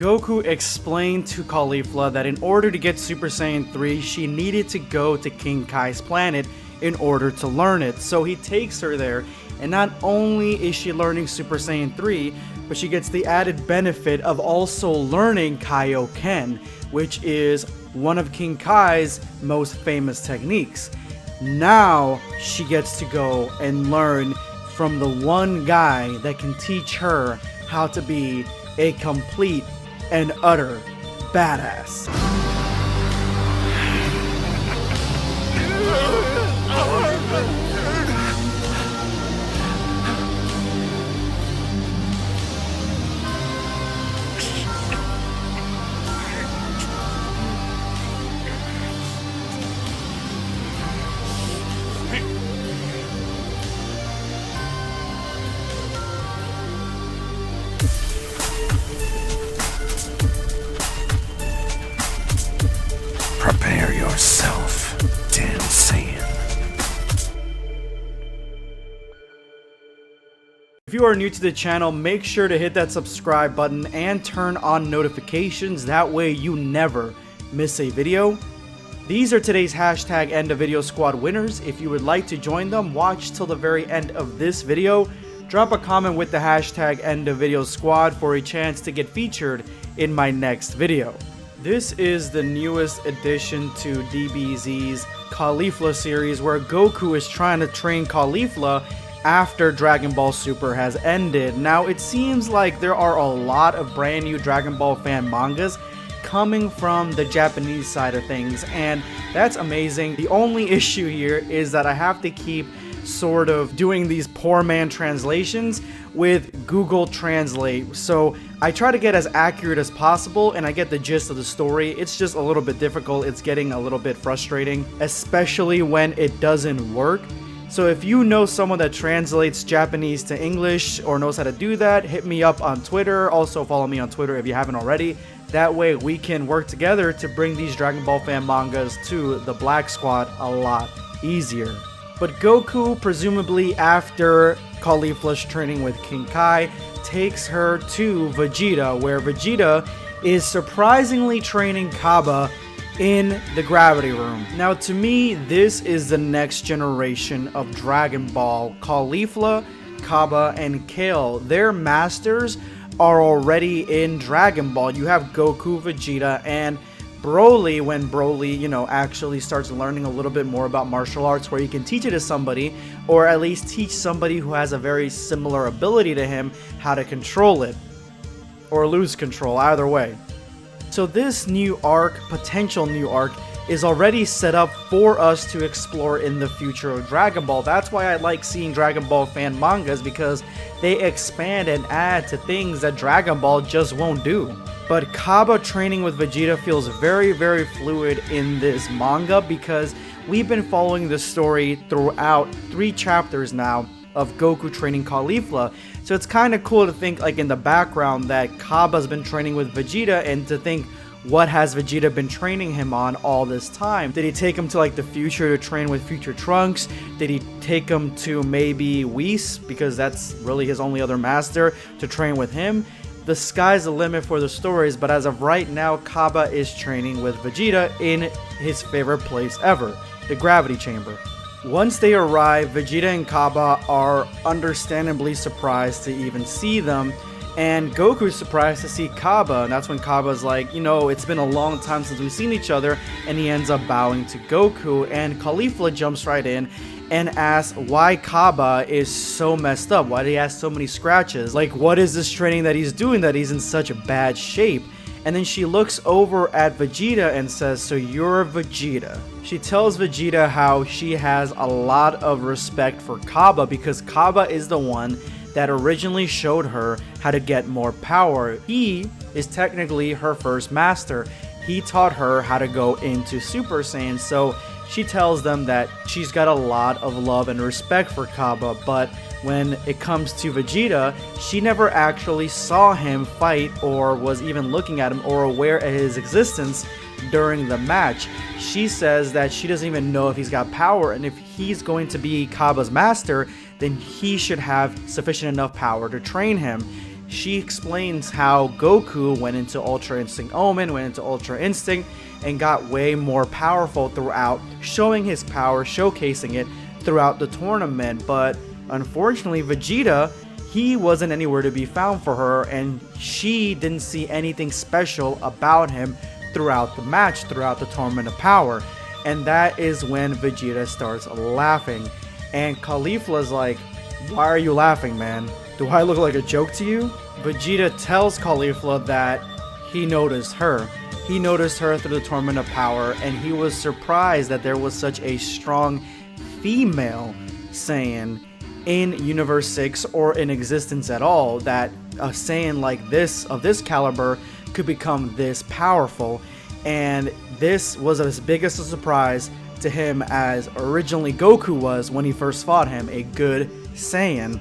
Goku explained to Caulifla that in order to get Super Saiyan 3, she needed to go to King Kai's planet in order to learn it. So he takes her there, and not only is she learning Super Saiyan 3, but she gets the added benefit of also learning Kaioken, which is one of King Kai's most famous techniques. Now she gets to go and learn from the one guy that can teach her how to be a complete and utter badass. Prepare yourself, damn Saiyan. If you are new to the channel, make sure to hit that subscribe button and turn on notifications. That way you never miss a video. These are today's hashtag end of video squad winners. If you would like to join them, watch till the very end of this video. Drop a comment with the hashtag end of video squad for a chance to get featured in my next video. This is the newest addition to DBZ's Caulifla series, where Goku is trying to train Caulifla after Dragon Ball Super has ended. Now, it seems like there are a lot of brand new Dragon Ball fan mangas coming from the Japanese side of things, and that's amazing. The only issue here is that I have to keep sort of doing these poor man translations with Google Translate. So I try to get as accurate as possible, and I get the gist of the story. It's just a little bit difficult. It's getting a little bit frustrating, especially when it doesn't work. So if you know someone that translates Japanese to English or knows how to do that, hit me up on Twitter. Also follow me on Twitter if you haven't already. That way we can work together to bring these Dragon Ball fan mangas to the Black Squad a lot easier. But Goku, presumably after Caulifla's training with King Kai, takes her to Vegeta, where Vegeta is surprisingly training Cabba in the gravity room. Now, to me, this is the next generation of Dragon Ball. Caulifla, Cabba, and Kale, their masters are already in Dragon Ball. You have Goku, Vegeta, and Broly, when Broly, actually starts learning a little bit more about martial arts, where he can teach it to somebody, or at least teach somebody who has a very similar ability to him how to control it, or lose control, either way. So this new arc, potential new arc, is already set up for us to explore in the future of Dragon Ball. That's why I like seeing Dragon Ball fan mangas, because they expand and add to things that Dragon Ball just won't do. But Cabba training with Vegeta feels very, very fluid in this manga, because we've been following the story throughout 3 chapters now of Goku training Caulifla. So it's kind of cool to think, like, in the background that Cabba's been training with Vegeta, and to think, what has Vegeta been training him on all this time? Did he take him to like the future to train with future Trunks? Did he take him to maybe Whis, because that's really his only other master, to train with him? The sky's the limit for the stories, but as of right now, Cabba is training with Vegeta in his favorite place ever, the gravity chamber. Once they arrive, Vegeta and Cabba are understandably surprised to even see them, and Goku's surprised to see Cabba, and that's when Cabba's like, it's been a long time since we've seen each other, and he ends up bowing to Goku, and Caulifla jumps right in and asks why Cabba is so messed up, why did he have so many scratches, like what is this training that he's doing that he's in such a bad shape? And then she looks over at Vegeta and says, so you're Vegeta. She tells Vegeta how she has a lot of respect for Cabba, because Cabba is the one that originally showed her how to get more power. He is technically her first master. He taught her how to go into Super Saiyan, so she tells them that she's got a lot of love and respect for Cabba, but when it comes to Vegeta, she never actually saw him fight or was even looking at him or aware of his existence during the match. She says that she doesn't even know if he's got power, and if he's going to be Cabba's master, then he should have sufficient enough power to train him. she explains how Goku went into Ultra Instinct Omen, went into Ultra Instinct, and got way more powerful throughout, showing his power, showcasing it throughout the tournament. But unfortunately, Vegeta, he wasn't anywhere to be found for her, and she didn't see anything special about him throughout the match, throughout the Tournament of Power. And that is when Vegeta starts laughing. And Caulifla's like, "Why are you laughing, man? Do I look like a joke to you?" Vegeta tells Caulifla that he noticed her. He noticed her through the Tournament of Power, and he was surprised that there was such a strong female Saiyan in Universe 6 or in existence at all, that a Saiyan like this, of this caliber, could become this powerful. And this was as big as a surprise to him as originally Goku was when he first fought him, a good Saiyan.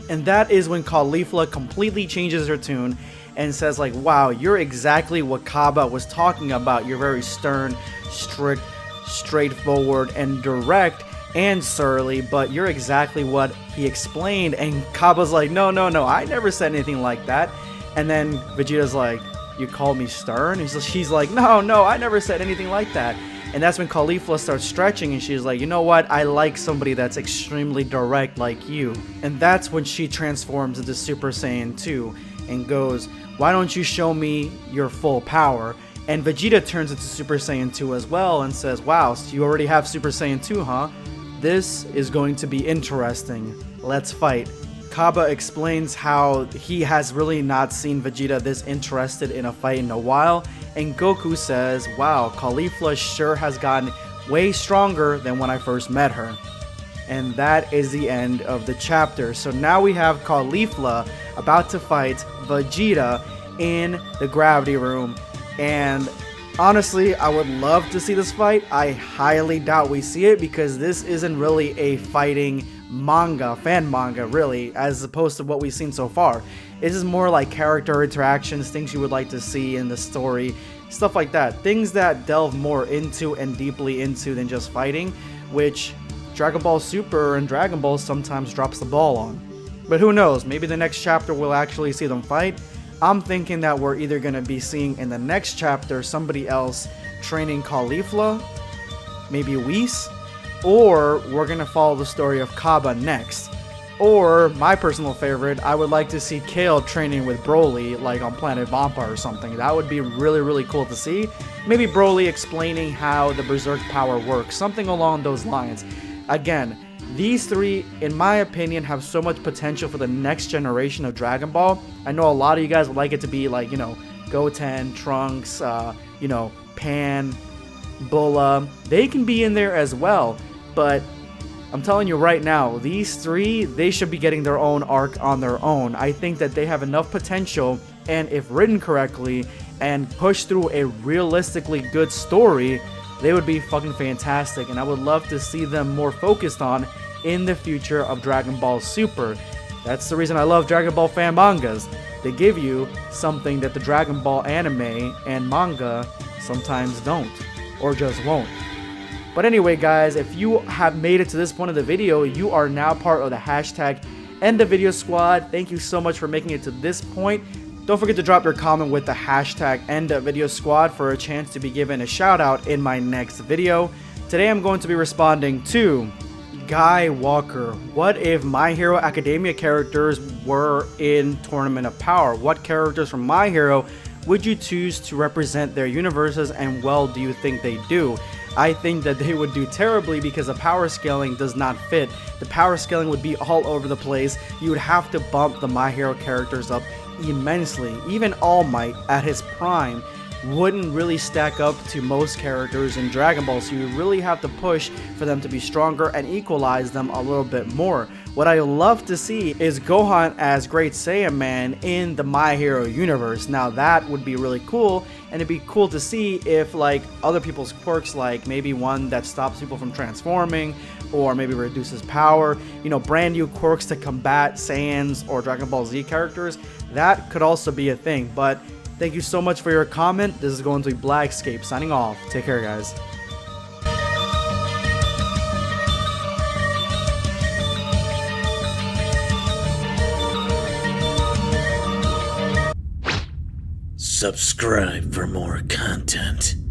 And that is when Caulifla completely changes her tune and says like, "Wow, you're exactly what Cabba was talking about. You're very stern, strict, straightforward, and direct and surly, but you're exactly what he explained." And Cabba's like, no, I never said anything like that." And then Vegeta's like, "You called me stern?" She's like, no, I never said anything like that. And that's when Caulifla starts stretching, and she's like, "You know what? I like somebody that's extremely direct like you." And that's when she transforms into Super Saiyan 2 and goes, "Why don't you show me your full power?" And Vegeta turns into Super Saiyan 2 as well and says, "Wow, so you already have Super Saiyan 2, huh? This is going to be interesting. Let's fight." Cabba explains how he has really not seen Vegeta this interested in a fight in a while, and Goku says, "Wow, Caulifla sure has gotten way stronger than when I first met her." And that is the end of the chapter. So now we have Caulifla about to fight Vegeta in the gravity room, and honestly, I would love to see this fight. I highly doubt we see it, because this isn't really a fighting manga, fan manga really, as opposed to what we've seen so far. This is more like character interactions, things you would like to see in the story, stuff like that. Things that delve more into and deeply into than just fighting, which Dragon Ball Super and Dragon Ball sometimes drops the ball on. But who knows, maybe the next chapter we'll actually see them fight. I'm thinking that we're either going to be seeing in the next chapter somebody else training Caulifla, maybe Whis, or we're going to follow the story of Cabba next. Or, my personal favorite, I would like to see Kale training with Broly, like on Planet Vampa or something. That would be really, really cool to see. Maybe Broly explaining how the Berserk power works, something along those lines. Again, these three, in my opinion, have so much potential for the next generation of Dragon Ball. I know a lot of you guys would like it to be like, Goten, Trunks, Pan, Bulla. They can be in there as well, but I'm telling you right now, these three, they should be getting their own arc on their own. I think that they have enough potential, and if written correctly and pushed through a realistically good story, they would be fucking fantastic, and I would love to see them more focused on in the future of Dragon Ball Super. That's the reason I love Dragon Ball fan mangas. They give you something that the Dragon Ball anime and manga sometimes don't, or just won't. But anyway, guys, if you have made it to this point of the video, you are now part of the hashtag End the Video Squad. Thank you so much for making it to this point. Don't forget to drop your comment with the hashtag End the Video Squad for a chance to be given a shout out in my next video. Today I'm going to be responding to Guy Walker. What if My Hero Academia characters were in Tournament of Power? What characters from My Hero would you choose to represent their universes, and well do you think they do? I think that they would do terribly because the power scaling does not fit. The power scaling would be all over the place. You would have to bump the My Hero characters up immensely. Even All Might at his prime wouldn't really stack up to most characters in Dragon Ball, so you really have to push for them to be stronger and equalize them a little bit more. What I love to see is Gohan as Great Saiyan Man in the My Hero universe. Now that would be really cool, and it'd be cool to see if like other people's quirks, like maybe one that stops people from transforming, or maybe reduces power, brand new quirks to combat Saiyans or Dragon Ball Z characters. That could also be a thing. But thank you so much for your comment. This is going to be Blackscape signing off. Take care, guys. Subscribe for more content.